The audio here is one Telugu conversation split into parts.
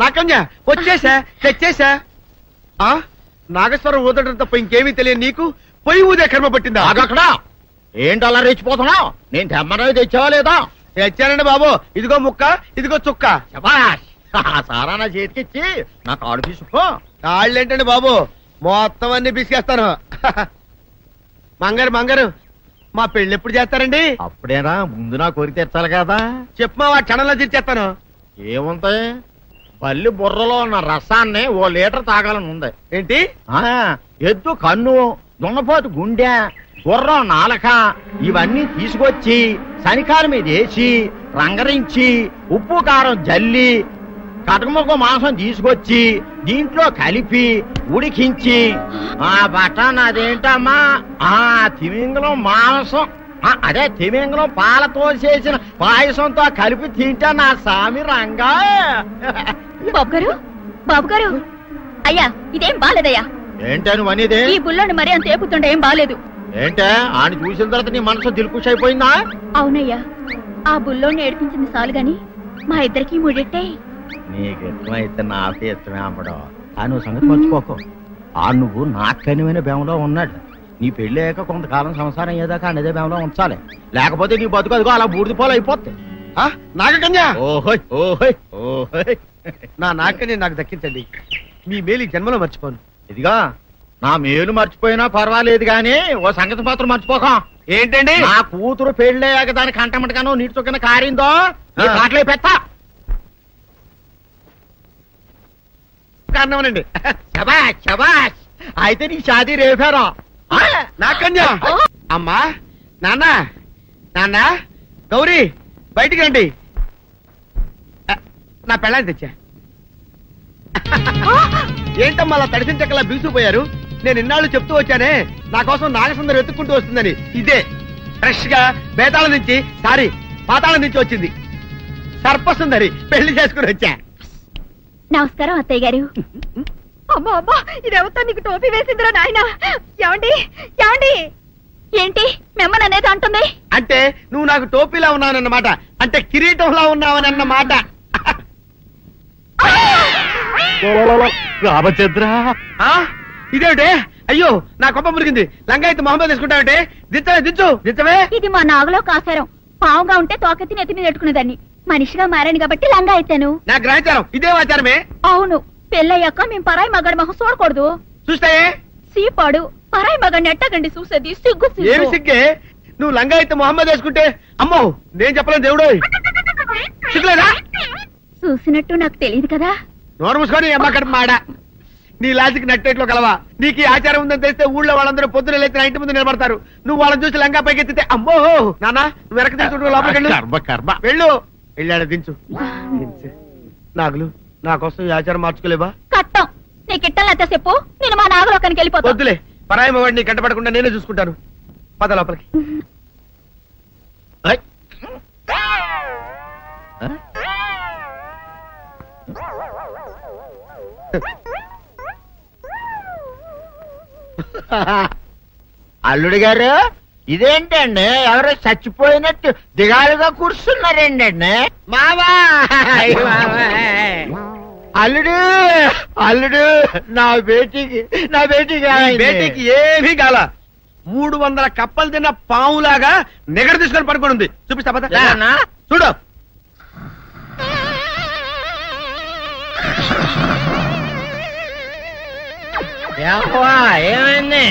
నాకన్య వచ్చేసా తెచ్చేసా. నాగేశ్వరం ఊదటం తప్ప ఇంకేమీ తెలియదు నీకు. పొయ్యి ఊదే కర్మ పట్టిందా? అక్కడ ఏంటి అలా రెచ్చిపోతున్నావు? నేను తెమ్మనవి తెచ్చావా లేదా? తెచ్చానండి బాబు. ఇదిగో ముక్క, ఇదిగో చుక్క. శభాష్. సారా నా చేతికిచ్చి నా కాడు తీసుకో. కాళ్ళేంటండి బాబు, మొత్తం అన్ని బిసికేస్తాను. మంగారు మా పెళ్లి ఎప్పుడు చేస్తారండి? అప్పుడేనా, ముందు నా కోరిక తెచ్చాలి కదా. చెప్పమా, ఆ క్షణంలో తీర్చేస్తాను. ఏముంటాయి, బల్లి బుర్రలో ఉన్న రసాన్ని 1 లీటర్ తాగాలని ఉంది. ఏంటి? ఎద్దు కన్ను, దున్నపోతు గుండె, గుర్రం నాలక ఇవన్నీ తీసుకొచ్చి శనికాల మీద వేసి రంగరించి ఉప్పు కారం జల్లి కటకముక్క మాంసం తీసుకొచ్చి దీంట్లో కలిపి ఉడికించి బటన్ అదేంటమ్మా తిమింగలం మాంసం, అదే తిమింగలం పాలతో చేసిన పాయసంతో కలిపి తింటా నా సామి రంగా. బాబు గారు అయ్యా, ఇదేం బాలేదయ్యా. ఏంటని వనిదే? ఈ బుల్లోని మరీ అంత ఏపుతుండే ఏం బాలేదు. ఏంటే ఆయన చూసిన తర్వాత నీ మనసు దిల్కుష్ అయిపోయిందా? అవునయ్యా, ఆ బుల్లోని ఏడిపించింది చాలు గాని మా ఇద్దరికి ముడిట్టే. నీకు ఇష్టమైతే నాకే ఇష్టమే అమ్మడం. ఆ నువ్వు సంగతి మర్చిపోకు. నువ్వు నాకు కనివైన బేమలో ఉన్నాడు. నీ పెళ్లి అయ్యాక కొంతకాలం సంసారం ఏదాకా అనేదే బేమలో ఉంచాలి, లేకపోతే నీ బతుకు అదిగో అలా బూడిద పోలు అయిపోతాయి. నాగకన్యా, ఓహోయ్ ఓహోయ్ ఓహోయ్, నా నాగకన్య నాకు దక్కించండి. మీ మేలు జన్మలో మర్చిపోను. ఇదిగా నా మేలు మర్చిపోయినా పర్వాలేదు గాని ఓ సంగతి మాత్రం మర్చిపోకం. ఏంటండి? నా కూతురు పెళ్ళయ్యాక దాని కంటమటగానో నీటి చొక్కన కారిందో కాట్లే పెట్టా కారణమనండి. శబాష్ శబాష్, అయితే నీ షాదీ రేపారా? నాకన్యా. అమ్మా, నాన్న, గౌరీ బయటికి రండి. నా పెళ్ళాన్ని తెచ్చా. ఏంటమ్మా అలా తడిసిన చెక్కలా బిగుసిపోయారు? నేను ఇన్నాళ్ళు చెప్తూ వచ్చానే నా కోసం నాగసుందరం వెతుక్కుంటూ వస్తుందని. ఇదే ఫ్రెష్ గా పాతాళం నుంచి వచ్చింది. సర్పసుందరి పెళ్లి చేసుకుని వచ్చా. నమస్కారం అత్తయ్య గారు. అమ్మా అమ్మా, ఇదేవతా నీకు టోపీ వేసిందిరా నాయన. ఏమండి ఏంటి మిమ్మల్ని అనేది అంటుంది? అంటే నువ్వు నాకు టోపీలా ఉన్నావనన్నమాట, అంటే కిరీటంలా ఉన్నావనన్నమాట. రామచంద్ర, ఇదేమిటే? అయ్యో, నా కొప్ప మురిగింది. లంగా అయితే మొహమ్మద్ తీసుకుంటావంటే? దించవే. ఇది మా నాగులో కాసారం. పావుగా ఉంటే తోకెత్తి నెత్తి మీద పెట్టుకునేదాన్ని. మనిషిగా మారాను కాబట్టి లంగా అయితాను. నా గ్రహచారం ఇదే ఆచారమే. అవును, పెళ్ళయ్యాక మేము పరాయి మగాడి మొహం చూడకూడదు. చూస్తాయే సీపాడు పరాయి మగాడిని ఎట్టగండి చూసేది. సిగ్గు ఏమి సిగ్గే? నువ్వు లంగా అయితే మొహమ్మద్ వేసుకుంటే అమ్మో నేను చెప్పలేను దేవుడు. సిగ్గులేదా? చూసినట్టు నాకు తెలియదు కదా. నోరు మూసుకొని అమ్మ కడుపు మాడ. నీ లాజిక్ నట్టేట్లో కలవా? నీకు ఈ ఆచారం ఉందని తెలిస్తే ఊళ్ళో వాళ్ళందరూ పొద్దున లేచి నా ఇంటి ముందు నిలబడతారు. నువ్వు వాళ్ళని చూసి లంగా పైకి ఎత్తితే అమ్మో నాన్న నువ్వు వెనక తీసుకుంటూ లోపలికి వెళ్ళు. వెళ్ళాడు దించు. నాగులు, నా కోసం ఈ ఆచారం మార్చుకోలేవా? కట్టం నీకు ఇట్టలేత చెప్పు, నేను మా నాగలోకానికి వెళ్ళిపోతా. వద్దులే, పరాయి వాడిని కంటపడకుండా నేనే చూసుకుంటాను. పద లోపలికి. అల్లుడు గారు, ఇదేంటండి ఎవరో చచ్చిపోయినట్టు దిగాలుగా కూర్చున్నారేంటండి? మావా అల్లుడు నా బేటీకి ఏమీ కాల. 300 కప్పలు తిన్న పావులాగా నిగడ తీసుకొని పడుకొని ఉంది. చూపిస్తా పద. చూడు. ఏమైంది?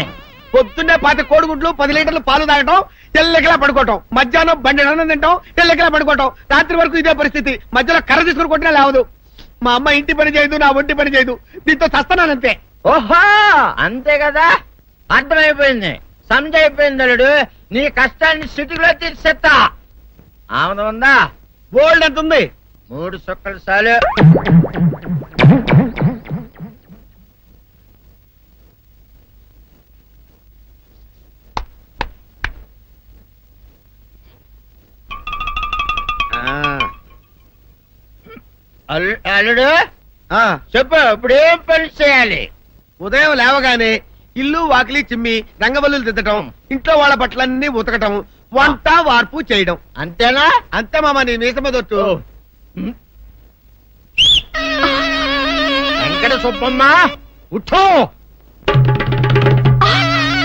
పొద్దున్నే 10 కోడిగుడ్లు 10 లీటర్లు పాలు తాగటం, తెల్లకిలా పడుకోవటం. మధ్యాహ్నం బండి అన్నం తింటాం, తెల్లకిలా పడుకోవటం. రాత్రి వరకు ఇదే పరిస్థితి. మధ్యలో కర్ర తీసుకుని కొట్టినా లేవదు. మా అమ్మ ఇంటి పని చేయదు, నా ఒంటి పని చేయదు. దీంతో చస్తున్నానంతే. ఓహో, అంతే కదా, అర్థమైపోయింది, సమజైపోయింది. అల్లుడు, నీ కష్టాన్ని సిటీలో తీర్చేస్తా. ఆమె ఉందా? గోల్డ్ ఎంత ఉంది? 3 సుక్కలు చాలు. అల్లుడు చెప్పు, ఇప్పుడేం పని చేయాలి? ఉదయం లేవగానే ఇల్లు వాకిలి చిమ్మి రంగవల్లులు దిద్దటం, ఇంట్లో వాళ్ళ బట్టలన్నీ ఉతకటం, వంట వార్పు చేయడం. అంతేనా? అంతే మామ, నీ మీసమదొట్టు. ఏడు సుబ్బమ్మ ఉఠో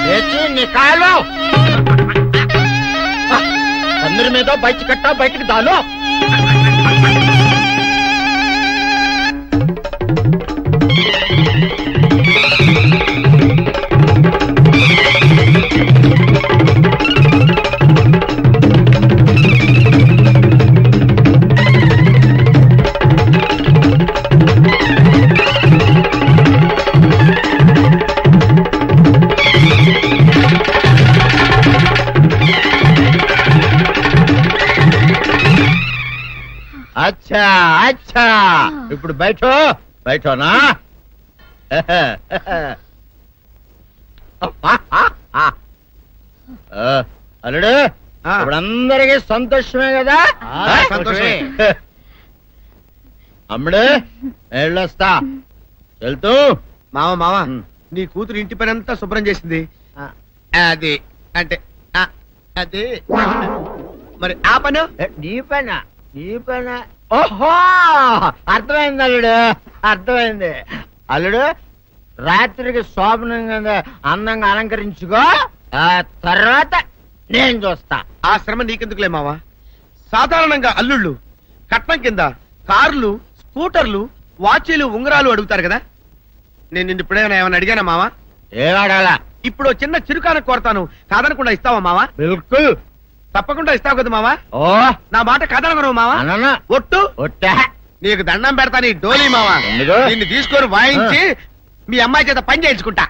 లేచి నీ కాలు అందరి మీద బయట కట్టా బయటికి దాలో అచ్చా అచ్చా ఇప్పుడు బయటనా అల్లుడు ఇప్పుడు అందరికి సంతోషమే కదా సంతోషమే. అమ్ముడు వెళ్ళొస్తా వెళ్తూ మామ నీ కూతురు ఇంటి పని అంతా శుభ్రం చేసింది అది అంటే అది మరి ఆ పను నీ పైన ఓహో అర్థమైంది అల్లుడు అర్థమైంది అల్లుడు రాత్రికి శోభనంగా అందంగా అలంకరించుకో ఆ తర్వాత నేను చూస్తా ఆ శ్రమ నీకెందుకులే మావా సాధారణంగా అల్లుళ్ళు కట్నం కింద కార్లు స్కూటర్లు వాచీలు ఉంగరాలు అడుగుతారు కదా నేను నిన్ను ఇప్పుడేమైనా ఏమైనా అడిగానా మావా ఏడాడాలా ఇప్పుడు చిన్న చిరుకాన కోరతాను కాదనకుండా ఇస్తావా మావా బిల్కుల్ తప్పకుండా ఇస్తావు కదా మావా ఓ నా మాట కాదనగను మావా అననా ఒట్టు ఒట్టా నీకు దండం పెడతా నీ డోలీ మావా ఎందుకు? నిన్ను తీసుకొని వాయించి మీ అమ్మాయి చేత పని చేయించుకుంటా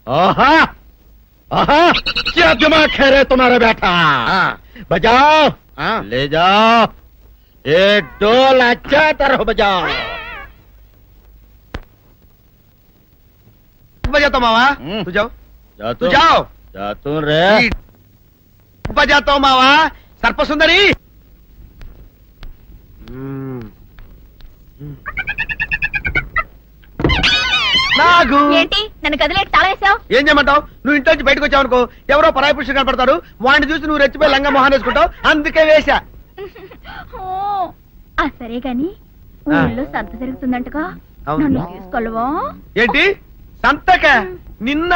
ओहा ओहा क्या दिमाग है रे तुम्हारा बेटा बजाओ ले जाओ ये डोल अच्छा तरह बजाओ बजाता मावा तू जाओ तू जाओ जातू रे बजाता हूँ मावा सर्प सुंदरी నాగు ఏంటి నన్ను కదిలేటి తాళం వేసావు? ఏం చేయమంటావు నువ్వు ఇంటి నుంచి బయటకు వచ్చావు అనుకో ఎవరో పరాయి పురుషులు కనపడతారు వాడిని చూసి నువ్వు రెచ్చిపోయి లంగా మొహాన్ వేసుకుంటావు అందుకే వేశా ఓ, ఆ సరే గాని ఊళ్ళో సంత జరుగుతుందంటగా అవును. నన్ను తీసుకెళ్ళవా? ఏంటి సంతక నిన్న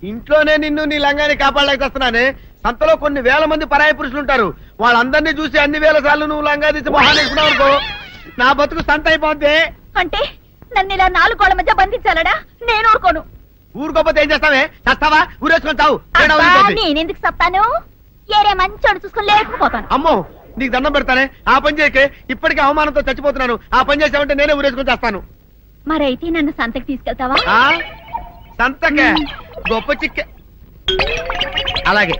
ఇంట్లోనే నిన్ను నీ లంగాని కాపాడలేక వస్తున్నానే సంతలో కొన్ని వేల మంది పరాయి పురుషులు ఉంటారు వాళ్ళందరినీ చూసి అన్ని వేల సార్లు నువ్వు లంగా తీసి మొహాన్ వేసుకున్నావు అనుకో నా బతుకు సంత అయిపోద్ది అంటే నన్ను ఇలా నాలుగు గోళ్ల మధ్య బంధించాలడా? నేను ఊరుకోను. ఊరుకోపోతే ఏం చేస్తావే చస్తావా ఊరేసుకొని చావు తేడా అబ్బా, వదిలిపోద్ది. నేనెందుకు చెప్తాను? ఏరే మంచోడు చూసుకుని లేకపోతాను. అమ్మో నీకు దండం పెడతానే ఆ పని చేయకే ఇప్పటికే అవమానంతో చచ్చిపోతున్నాను ఆ పని చేసావంటే నేనే ఊరేసుకొని చేస్తాను మరైతే నన్ను సంతకి తీసుకెళ్తావా? ఆ సంతకే గొప్ప చిక్క అలాగే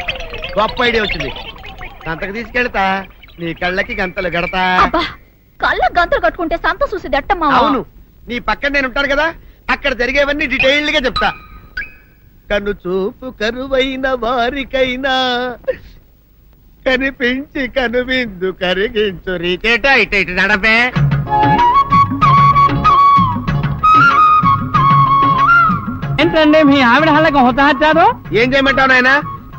గొప్ప ఐడియా వచ్చింది సంతకు తీసుకెళ్తా నీ కళ్ళకి గంతలు గడతా అబ్బా, కళ్ళ గంతులు కట్టుకుంటే సంత చూసి దట్టమ్మా. అవును నీ పక్కన నేను ఉంటాను కదా అక్కడ జరిగేవన్నీ డీటెయిల్డ్ గా చెప్తా కను చూపు కరువైన వారికైనా కనిపించి కనువిందు కరిగించు రీచేట ఇట ఇటు నడపే ఏంటండి మీ ఆవిడ హళ్ళకి హొత్తహచ్చారు? ఏం చేయమంటావు నాయన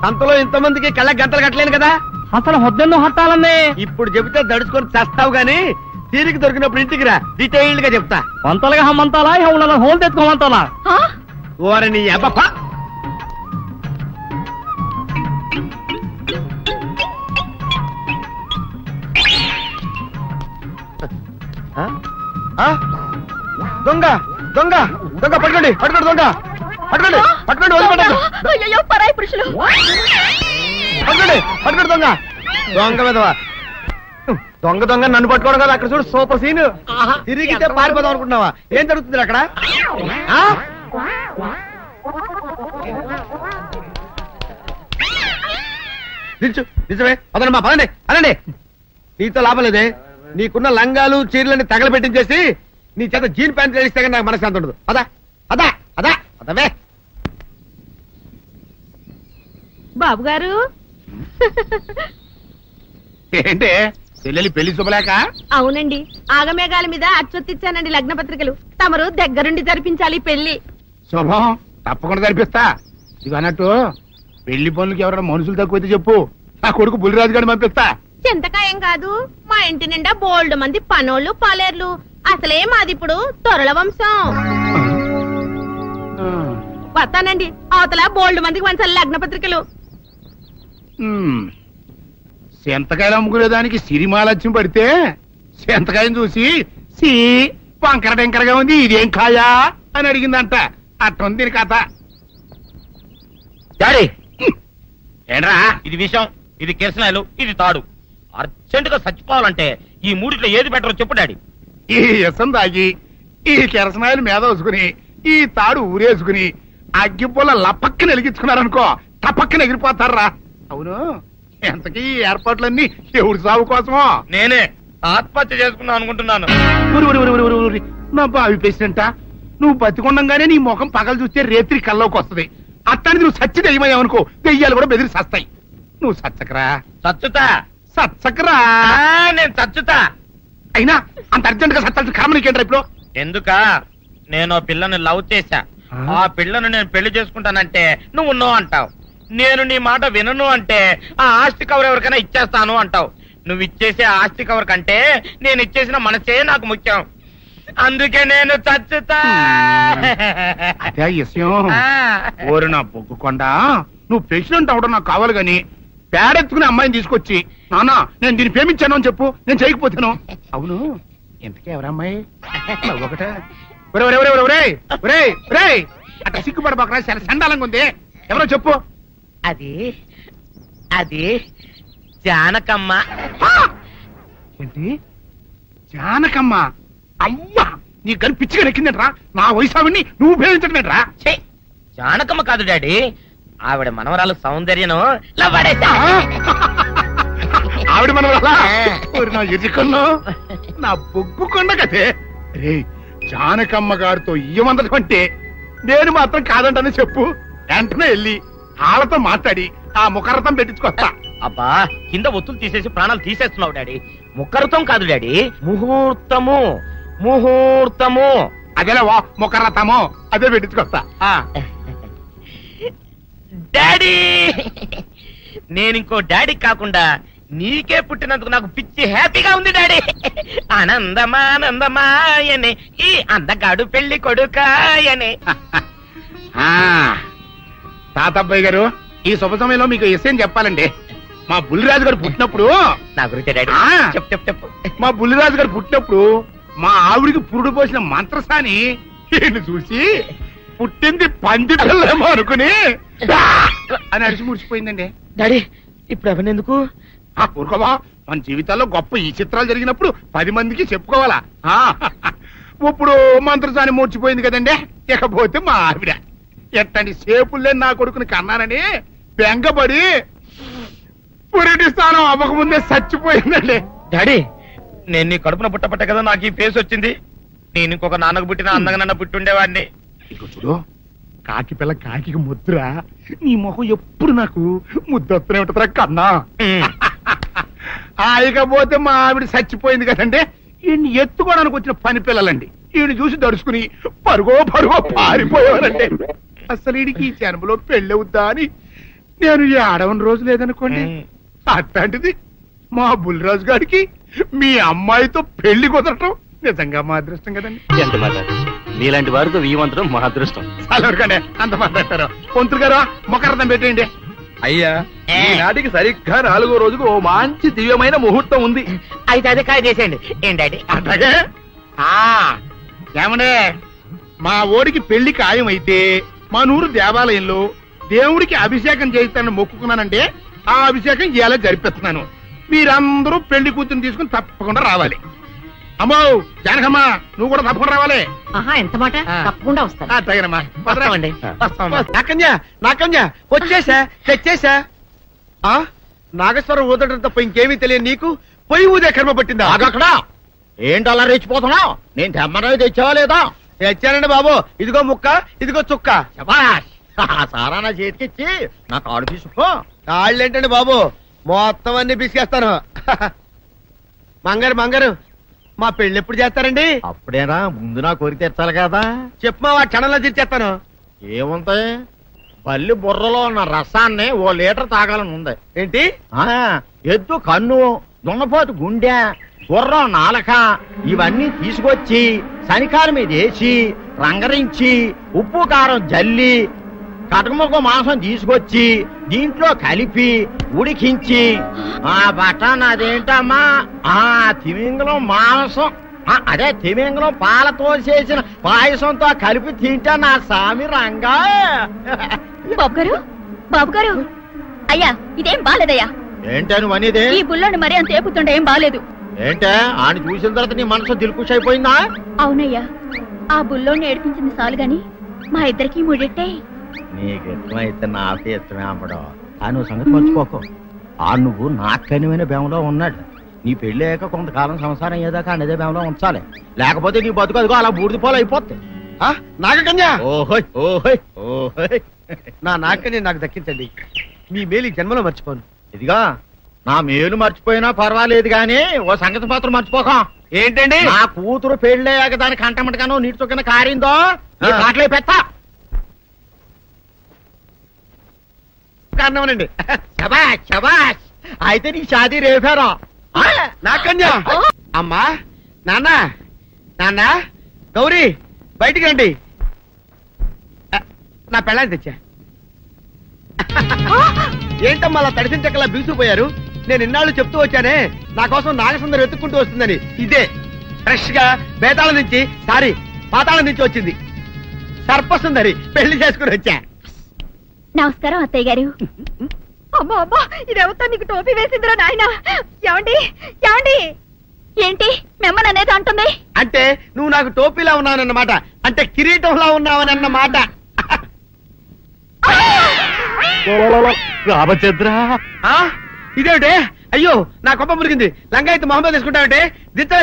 సంతలో ఇంతమందికి కళ్ళకి గంతలు కట్టలేను కదా అసలు హొద్దెందుకు హత్తాలండి? ఇప్పుడు చెబితే దడుచుకొని చస్తావు గాని తీరికి దొరికినప్పుడు ఇంటికి రా డీటెయిల్డ్ గా చెప్తా వంతలుగా హమ్మంతాలా ఇవాళ హోల్ తెచ్చుకోమంతాలా? ఆ? ఓరని అబ్బప్ప ఆ? ఆ? దొంగ దొంగ దొంగ పట్టుకోండి పట్టుకోండి దొంగ పట్టుకోండి పట్టుకోండి వదిలిపెట్టండి అయ్యయ్యో, పరాయి పురుషులు. పట్టుకోండి పట్టుకోండి దొంగ దొంగ విధవా దొంగ దొంగ నన్ను పట్టుకోవడం కదా అక్కడ చూడు సూపర్ సీన్ తిరిగితే పారిపోదాం అనుకుంటున్నావా ఏం జరుగుతుంది అక్కడ ఆ? నిల్చు నిజమే పదండి పదండి అనండి నీతో లాభం లేదే నీకున్న లంగాలు చీరలని తగలబెట్టించేసి నీ చేత జీన్ ప్యాంట్ చేస్తే కానీ నాకు మనశ్శాంతి ఉండదు అదా అదా అదా అదవే బాబు గారు, ఏంటి చెల్లెలి పెళ్లి శుభలేక అవునండి, ఆగమేఘాల మీద అచ్చొత్తిచ్చానండి లగ్న పత్రికలు. తమరు దగ్గరుండి జరిపించాలి పెళ్లి. శుభం తప్పకుండా జరిపిస్తా ఇది అన్నట్టు పెళ్లి పనులకి ఎవరైనా మనుషులు తక్కువైతే చెప్పు నా కొడుకు బుల్లిరాజు గారిని పంపిస్తా చింతకాయం కాదు, మా ఇంటి నిండా బోల్డ్ మంది పనోళ్ళు పాలేర్లు. అసలే మాది ఇప్పుడు తొరల వంశం. వస్తానండి. అవతల బోల్డ్ మందికి వంచాలి లగ్న పత్రికలు. సెంతకాయలు అమ్ముకునేదానికి సిరిమాలత్యం పడితే సెంతకాయని చూసి సి వంకర టెంకరగా ఉంది, ఇదేం కాయా అని అడిగిందంట. అట్టుంది దీని కథ. డాడీ ఏంట్రా? ఇది విషం, ఇది కిరసనాయలు, ఇది తాడు. అర్జెంట్ గా చచ్చిపోవాలంటే ఈ మూడిట్లో ఏది బెటర్ చెప్పు డాడీ. ఈ ఇసం తాగి ఈ కిరసనాయలు మీద వేసుకుని ఈ తాడు ఊరేసుకుని అగ్గిపుల్ల లపక్కన వెలిగించుకున్నారనుకో టపక్కన ఎగిరిపోతారా. అవును, ఎంతకీ ఈ ఏర్పాట్లన్నీ ఎవరి సాగు కోసమో? నేనే ఆత్మహత్య చేసుకుందాం అనుకుంటున్నాను. ఉరి, ఉరి, ఉరి, ఉరి, ఉరి, ఉరి. నా బావి పేసినంట నువ్వు బతికొండంగానే నీ ముఖం పగలు చూస్తే రేత్రి కల్లోకి వస్తుంది. అట్టానికి నువ్వు సచ్చి దెయ్యమయ్యావనుకో దెయ్యాలు కూడా బెదిరి సస్తాయి. నువ్వు సచ్చకరా, చచ్చుతా. సచ్చకరా. నేను చచ్చుతా. అయినా అంత అర్జెంట్ గా సత్తాల్సిన కారణం నీకేంట్రా ఇప్పుడు? ఎందుక నేను ఆ పిల్లని లవ్ చేశా. ఆ? ఆ పిల్లను నేను పెళ్లి చేసుకుంటానంటే నువ్వు నో అంటావు. నేను నీ మాట వినను అంటే ఆ ఆస్తి కవర్ ఎవరికైనా ఇచ్చేస్తాను అంటావు. నువ్వు ఇచ్చేసే ఆస్తి కవర్ కంటే నేను ఇచ్చేసిన మనసే నాకు ముఖ్యం. అందుకే నేను చచ్చుతా. అదే విషయం. ఆ. ఓరి నా బొగ్గుకొండ, నువ్వు ప్రెసిడెంట్ అవడం నాకు కావాలి గాని పేడెత్తుకునే అమ్మాయిని తీసుకొచ్చి నానా నేను దీన్ని ప్రేమించాను అని చెప్పు, నేను చేయకపోతాను. అవును, ఎంతకే ఎవరమ్మాయి? ఒకటే అట్లా సిగ్గుపడబాకరా, చాలా సండాలంగా ఉంది. ఎవరో చెప్పు. అది అది జానకమ్మ. ఏంటి జానకమ్మ? అమ్మా, నీ గని పిచ్చిగా నెక్కిందంట్రా. నా వయసావిని నువ్వు ప్రేమించడమేట్రా? ఛీ, జానకమ్మ కాదు డాడీ, ఆవిడ మనవరాలు సౌందర్యను ఆవిడ మన నా ఎదుకల్లో నా బొగ్గుకొండ కదే. రే, జానకమ్మ గారితో ఇయ్యమందడం అంటే నేను మాత్రం కాదంటని చెప్పు. వెంటనే వెళ్ళి వాళ్ళతో మాట్లాడి ఆ ముఖరథం పెట్టించుకొస్తా. అబ్బా, కింద ఒత్తులు తీసేసి ప్రాణాలు తీసేస్తున్నావు డాడీ. ముఖరుతం కాదు డాడీ, ముహూర్తము. ముహూర్తము అదేలా ముఖరథము, అదే పెట్టించుకొస్తా. డాడీ, నేను ఇంకో డాడీ కాకుండా నీకే పుట్టినందుకు నాకు పిచ్చి హ్యాపీగా ఉంది డాడీ. ఆనందమానందమాయనే ఈ అందగాడు పెళ్లి కొడుకాయనే. తాతబ్బాయి గారు, ఈ శుభ సమయంలో మీకు విషయం చెప్పాలండి. మా బుల్లిరాజు గారు పుట్టినప్పుడు నా గురించి డాడీ ఆ. చెప్పు చెప్పు చెప్పు. మా బుల్లిరాజు గారు పుట్టినప్పుడు మా ఆవిడికి పురుడు పోసిన మంత్రసాని ఈయన చూసి పుట్టింది పంది పిల్లేమో అనుకుని "ఆ!" అని అరిచి ముడిచిపోయిందండి. డాడీ ఇప్పుడు అవన్నీ ఎందుకు? ఆ ఊరుకోవా, మన జీవితాల్లో గొప్ప ఈ చిత్రాలు జరిగినప్పుడు 10 మందికి చెప్పుకోవాలా. ఇప్పుడు మంత్రసాని మూర్చిపోయింది కదండి. ఇకపోతే మా ఆవిడ ఎట్టండి సేపుల్లే నా కొడుకుని కన్నానని బెంగపడి పురిటి స్థానం అవ్వకముందే చచ్చిపోయిందండి. డాడీ, నేను నీ కడుపున పుట్టపట్ట కదా నాకు ఈ ఫేస్ వచ్చింది. నేను ఇంకొక నాన్నకు పుట్టిన అందంగా నన్ను పుట్టుండేవాడిని. ఇక చూడు, కాకి పిల్ల కాకి ముద్ర, నీ మొహం ఎప్పుడు నాకు ముద్దొత్తనే ఉంటుందిరా కన్నా. ఇకపోతే మా ఆవిడ చచ్చిపోయింది కదండి. ఈయన్ని ఎత్తుకోవడానికి వచ్చిన పని పిల్లలండి. ఈయన చూసి దడుచుకుని పరుగో పారిపోయేవారండి. అసలు ఈడికి ఈ జన్మలో పెళ్ళవుద్దా అని నేను ఈ ఆడవని రోజు లేదనుకోండి. అట్లాంటిది మా బుల్లిరాజు గారికి మీ అమ్మాయితో పెళ్లి కుదరటం నిజంగా మా అదృష్టం కదండి. ఎంత మాట, నీలాంటి వారితో వీవంతరం మా అదృష్టం. అలాగే అంత మాట్లాడతారు. పొంతులు గారు మొకరదం పెట్టేయండి. అయ్యా, ఈనాటికి సరిగ్గా 4వ రోజుకు ఓ మంచి దివ్యమైన ముహూర్తం ఉంది. అయితే అదే కాయ చేసేయండి. ఏం డాడీ? అట్లాగే ఏమనే, మా ఓడికి పెళ్లి ఖాయమైతే మా నూరు దేవాలయంలో దేవుడికి అభిషేకం చేయిస్తానని మొక్కుకున్నానంటే ఆ అభిషేకం ఇలా జరిపిస్తున్నాను. మీరందరూ పెళ్లి కూతురు తీసుకుని తప్పకుండా రావాలి. అమ్మో జానకమ్మ, నువ్వు కూడా తప్పకుండా రావాలి. ఎంత మాట, తప్పకుండా వస్తాను. అట్లాగేనమ్మా. వస్తామండి, వస్తామమ్మా. నాకన్యా వచ్చేసా, తెచ్చేసా. నాగేశ్వరం ఊదటం తప్ప ఇంకేమీ తెలియదు నీకు. పొయ్యి ఊదే కర్మ పట్టిందా? అక్కడ ఏంటి అలా రెచ్చిపోతున్నావు? నేను తెమ్మనవి తెచ్చావా లేదా? తెచ్చానండి బాబు. ఇదిగో ముక్క, ఇదిగో చుక్క. శభాష్. సారా నా చేతికిచ్చి నా కాడు తీసుకో. కాళ్ళేంటండి బాబు, మొత్తం అన్ని బిసికేస్తాను. మంగారు మా పెళ్లి ఎప్పుడు చేస్తారండి? అప్పుడేనా, ముందు నా కోరిక తెచ్చాలి కదా. చెప్పు మా క్షణంలో తీర్చేస్తాను. ఏముంటాయి, బల్లి బుర్రలో ఉన్న రసాన్ని ఓ లీటర్ తాగాలని ఉంది. ఏంటి? ఎద్దు కన్ను, దున్నపోతు గుండె, గుర్రం నాలక ఇవన్నీ తీసుకొచ్చి శనికాల మీద వేసి రంగరించి ఉప్పు కారం జల్లి కటకముక్క మాంసం తీసుకొచ్చి దీంట్లో కలిపి ఉడికించి ఆ బటన్ అదేంటమ్మా ఆ తిమింగలం మాంసం అదే తిమింగలం పాలతో చేసిన పాయసంతో కలిపి తింటా నా సామి రంగా. బాబు గారు అయ్యా ఇదేం బాలేదయ్యా. ఏంటే నువ్వు అనేది? ఈ బుల్లోని మరీ అంత ఏపుతుండే ఏం బాలేదు. ఏంటే ఆయన చూసిన తర్వాత నీ మనసు దిల్కుష్ అయిపోయిందా? అవునయ్యా, ఆ బుల్లోని ఏడిపించింది చాలు గాని మా ఇద్దరికి ముడిట్టే. నీకు ఇష్టమైతే నాకే ఇష్టమే అమ్మడం. ఆ నువ్వు సంగతి మర్చిపోకు. ఆ నువ్వు నాకనివైన బేమలో ఉన్నాడు. నీ పెళ్లి అయ్యాక కొంతకాలం సంసారం అయ్యేదాకా అనేదే బేమలో ఉంచాలి. లేకపోతే నీ బతుకు అదిగో అలా బూడిద పోలు అయిపోతాయి. నాగకన్యా, ఓహోయ్ ఓహోయ్ ఓహోయ్. నా నాగకన్య నాకు దక్కించండి. మీ మేలు జన్మలో మర్చిపోను. ఇదిగా నా మేలు మర్చిపోయినా పర్వాలేదు గాని ఓ సంగతి మాత్రం మర్చిపోక. ఏంటండి? నా కూతురు పెళ్ళయ్యాక దాని కంటమటగానో నీటి చొక్కన కారిందో కాట్లే పెట్టా. కారణమనండి. శబాష్ శబాష్. అయితే నీ షాదీ రేపారా? నాకన్యా. అమ్మా, నాన్న, నాన్న, గౌరీ బయటికి రండి. నా పెళ్ళాన్ని తెచ్చా. ఏంటమ్మా అలా తడిసిన చెక్కలా బిగుసిపోయారు? నేను ఇన్నాళ్ళు చెప్తూ వచ్చానే నా కోసం నాగసుందరం వెతుక్కుంటూ వస్తుందని. ఇదే ఫ్రెష్ గా బేతాళం నుంచి పాతాళం నుంచి వచ్చింది సర్పసుందరి. పెళ్లి చేసుకుని వచ్చా. నమస్కారం అత్తయ్య గారు. అమ్మా అమ్మా, ఇదేవతా నీకు టోపీ వేసిందిరా నాయన. ఏమండి ఏమండి? ఏంటి మిమ్మల్ని అనేది అంటుంది? అంటే నువ్వు నాకు టోపీలా ఉన్నావన్నమాట. అంటే కిరీటంలా ఉన్నావనన్నమాట. రామచంద్ర, ఇదేమిటే? అయ్యో నా కొప్ప మురిగింది. లంగా అయితే మొహమ్మద్ తీసుకుంటావంటే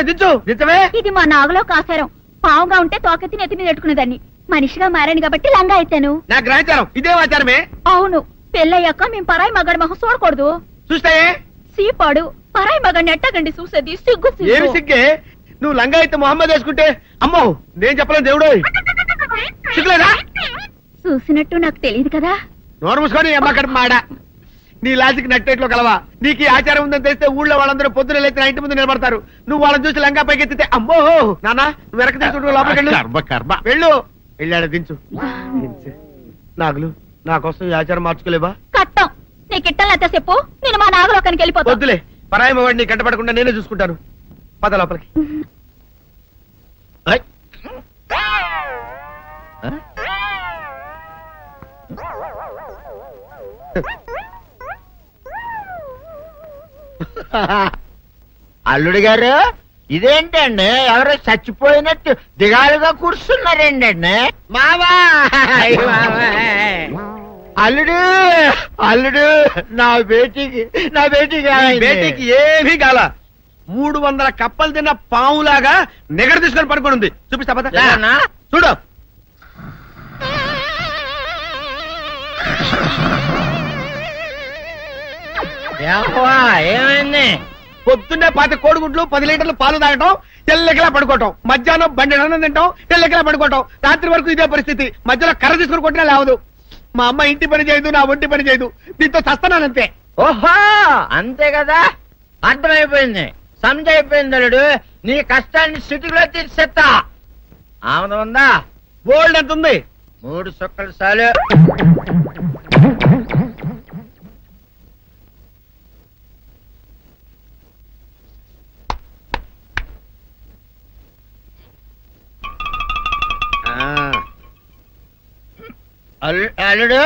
దించవే. ఇది మా నాగులో కాసారం. పావుగా ఉంటే తోకెత్తి నెత్తి మీద పెట్టుకునేదాన్ని. మనిషిగా మారాను కాబట్టి లంగా అయితాను. నా గ్రహచారం ఇదే ఆచారమే. అవును, పెళ్ళయ్యాక మేము పరాయి మగాడి మొహం చూడకూడదు. చూస్తాయే సీపాడు పరాయి మగాడిని ఎట్టగండి చూసేది. సిగ్గు ఏమి సిగ్గే? నువ్వు లంగా అయితే మొహమ్మద్ వేసుకుంటే అమ్మో నేను చెప్పలేను దేవుడు. సిగ్గులేదా? చూసినట్టు నాకు తెలియదు కదా. నోరు మూసుకొని అమ్మకడ మాడ. నీ లాజిక్ నట్టేట్లో కలవా? నీకు ఈ ఆచారం ఉందని తెలిస్తే ఊళ్ళో వాళ్ళందరూ పొద్దున లేచి నా ఇంటి ముందు నిలబడతారు. నువ్వు వాళ్ళని చూసి లంగా పైకి ఎత్తితే అమ్మో నాన్న నువ్వు వెనక తీసుకుంటూ లోపలికి వెళ్ళు. వెళ్ళాడు దించు. నాగులు నా కోసం ఈ ఆచారం మార్చుకోలేవా? కట్టం నీకు ఇట్టలేత చెప్పు. నేను మా నాగలోకానికి వెళ్ళిపోతా. వద్దులే, పరాయి వాడిని కంటపడకుండా నేనే చూసుకుంటాను. పద లోపలికి. అల్లుడు గారు, ఇదేంటండి ఎవరో చచ్చిపోయినట్టు దిగాలుగా కూర్చున్నారేంటండి? మావా అల్లుడు అల్లుడు, నా బేటీకి బేటీకి ఏమీ కాల. 300 కప్పలు తిన్న పావులాగా నిగడ తీసుకొని పడుకొని ఉంది. చూపిస్తా పద. లేదన్నా? చూడు. ఏమైంది? పొద్దున్నే 10 కోడిగుడ్లు 10 లీటర్లు పాలు తాగటం, తెల్లకిలా పడుకోవటం. మధ్యాహ్నం బండి అన్నం తింటాం, తెల్లకిలా పడుకోవటం. రాత్రి వరకు ఇదే పరిస్థితి. మధ్యలో కర్ర తీసుకుని కొట్టినా లేవదు. మా అమ్మ ఇంటి పని చేయదు, నా ఒంటి పని చేయదు. దీంతో చస్తున్నానంతే. ఓహో అంతే కదా, అర్థమైపోయింది, సమజైపోయింది. అల్లుడు నీ కష్టాన్ని సిటీలో తీర్చేస్తా. ఆమె ఉందా? గోల్డ్ ఎంత ఉంది? 3 సుక్కలు చాలు. అల్లుడు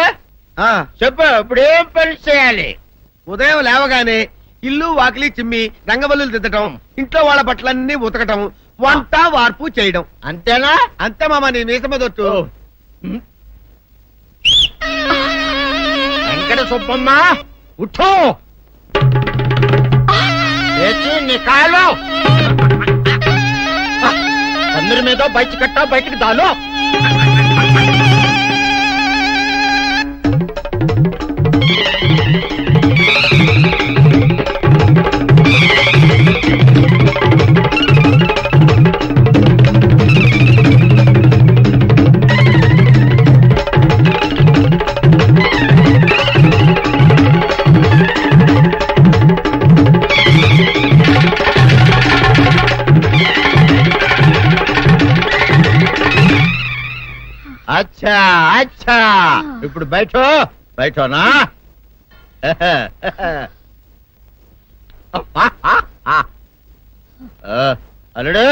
చెప్పు, ఇప్పుడు ఏం పని చేయాలి? ఉదయం లేవగానే ఇల్లు వాకిలి చిమ్మి రంగవల్లులు దిద్దటం, ఇంట్లో వాళ్ళ బట్టలన్నీ ఉతకటం, వంట వార్పు చేయడం. అంతేనా? అంతే మామ, నీ మీసమదొట్టు. వెంకట సుబ్బమ్మ ఉఠో, నీ కాలు అందరి మీద బయట కట్టా, బయటికి దాలో. అచ్చా అచ్చా ఇప్పుడు బయటనా అల్లుడు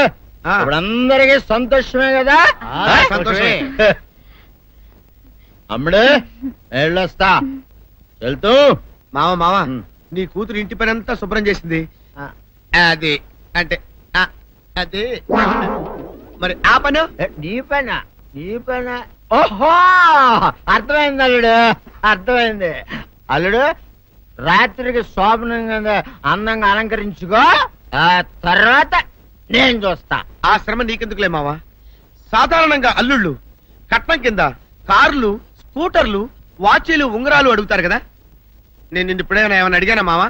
ఇప్పుడు అందరికి సంతోషమే కదా సంతోషమే. అమ్ముడు వెళ్ళొస్తా వెళ్తూ మామ నీ కూతురు ఇంటి పని అంతా శుభ్రం చేసింది అది అంటే అది మరి ఆ పను నీ పైన ఓహో అర్థమైంది అల్లుడు అర్థమైంది అల్లుడు రాత్రికి శోభనంగా అందంగా అలంకరించుకో ఆ తర్వాత నేను చూస్తా. ఆ శ్రమ నీకెందుకులే మావా. సాధారణంగా అల్లుళ్ళు కట్నం కింద కార్లు, స్కూటర్లు, వాచీలు, ఉంగరాలు అడుగుతారు కదా. నేను నిన్ను ఇప్పుడేమైనా ఏమైనా అడిగానా మావా?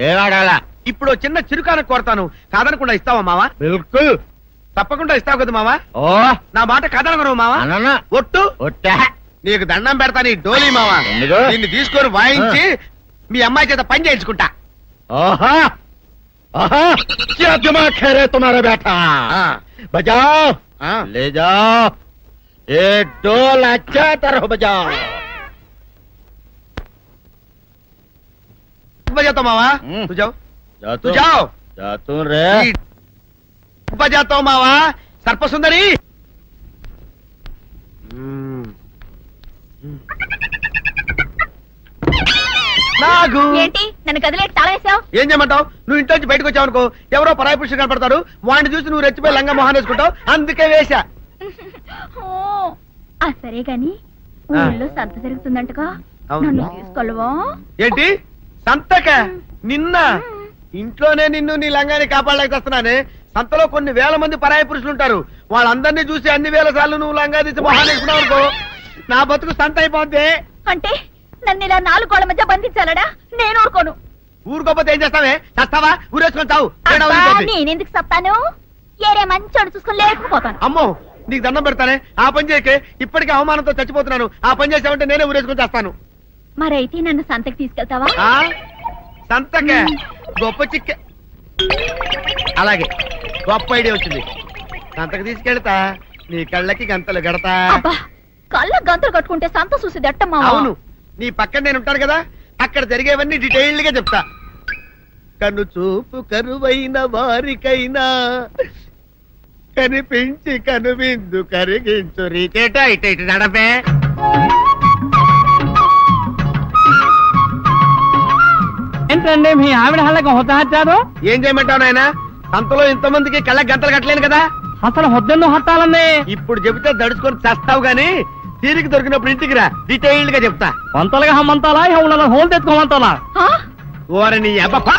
ఏడాడాలా ఇప్పుడు చిన్న చిరుకాన కోరతాను, కాదనకుండా ఇస్తావా మావా? బిల్కుల్ తప్పకుండా ఇస్తావు కదా మావా? ఓ నా మాట కాదనగను మావా. అననా ఒట్టు ఒట్టా నీకు దండం పెడతా నీ డోలీ మావా. ఎందుకు? నిన్ను తీసుకొని వాయించి మీ అమ్మాయి చేత పని చేయించుకుంటా. ओहा ओहा क्या दिमाग है रे तुम्हारा बेटा बजाओ ले जाओ ये डोल अच्छा तरह बजाओ बजाता मावा तू जाओ तू जाओ जातू रे बजाता मावा सर्प सुंदरी నాగు ఏంటి నన్ను కదిలేటి తాళేసావు? ఏం చేయమంటావు? నువ్వు ఇంట్లో నుంచి బయటకు వచ్చావు అనుకో, ఎవరో పరాయి పురుషుడు కనపడతాడు, వాడిని చూసి నువ్వు రెచ్చిపోయి లంగా మొహాన్ వేసుకుంటావు, అందుకే వేశా. సరే గాని ఊళ్ళో సంత జరుగుతుందంటగా, నన్ను తీసుకెళ్ళవా? ఏంటి సంతక? నిన్న ఇంట్లోనే నిన్ను నీ లంగాన్ని కాపాడలేక వస్తున్నానే. సంతలో కొన్ని వేల మంది పరాయి పురుషులు ఉంటారు, వాళ్ళందరినీ చూసి అన్ని వేల సార్లు నువ్వు లంగా తీసి మొహాన్ వేసుకున్నావు అనుకో, నా బతుకు సంత అయిపోద్ది. అంటే నన్ను ఇలా 4 గోళ్ల మధ్య బంధించాలడా? నేను ఊరుకోను. ఊరుకోపోతే ఏం చేస్తావే? చస్తావా? ఊరేసుకొని చావు. నేనెందుకు చెప్తాను? ఏరే మంచోడు చూసుకుని లేకపోతాను. అమ్మో నీకు దండం పెడతానే, ఆ పని చేయకే. ఇప్పటికే అవమానంతో చచ్చిపోతున్నాను, ఆ పని చేసావంటే నేనే ఊరేసుకొని చేస్తాను. మరైతే నన్ను సంతకి తీసుకెళ్తావా? సంతకే గొప్ప చిక్క. అలాగే గొప్ప ఐడియా వచ్చింది. సంతకు తీసుకెళ్తా, నీ కళ్ళకి గంతలు గడతా. అబ్బా, కళ్ళ గంతులు కట్టుకుంటే సంత చూసి దట్టమ్మా. అవును, నీ పక్కన నేను ఉంటాను కదా, అక్కడ జరిగేవన్నీ డీటెయిల్డ్ గా చెప్తా. కను చూపు కరువైన వారికైనా కనిపించి కనువిందు కరిగించు రీచేట ఇట ఇటు నడపే. ఏంటండి మీ ఆవిడ హళ్ళకి హొత్తహత్యారు? ఏం చేయమంటావు నాయన? సంతలో ఇంతమందికి కళ్ళకి గంతలు కట్టలేను కదా. అసలు హొద్దెందు హత్తాలండి? ఇప్పుడు చెబితే దడుచుకొని చేస్తావు గాని తీరికి దొరికినప్పుడు ఇంటికి రా, డీటెయిల్డ్ గా చెప్తా. వంతలుగా హమ్మంతాలా ఇవాళ హోల్ తెచ్చుకోమంతాలా? ఓరని అబ్బప్ప.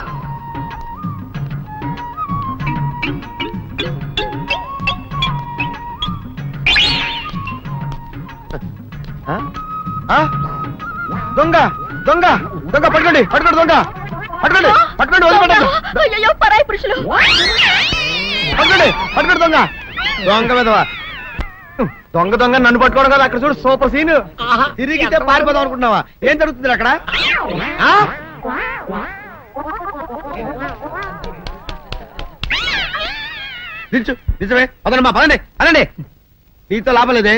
దొంగ దొంగ దొంగ పట్టుకోండి పట్టుకోండి దొంగ పట్టుకోండి పట్టుకోండి వదిలిపెట్టండి. అయ్యో పరాయి పురుషులు. పట్టుకోండి పట్టుకోండి దొంగ దొంగ విధవా. దొంగ దొంగ నన్ను పట్టుకోవడం కదా. అక్కడ చూడు సూపర్ సీన్. తిరిగితే పారిపోదాం అనుకుంటున్నావా? ఏం జరుగుతుంది అక్కడ? నిజమే పదండి పదండి అనండి. నీతో లాభం లేదే.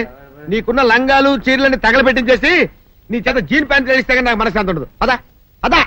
నీకున్న లంగాలు చీరలని తగలబెట్టించేసి నీ చేత జీన్ ప్యాంట్ తెలిస్తే నాకు మనశ్శాంతి ఉండదు. పదా పదా.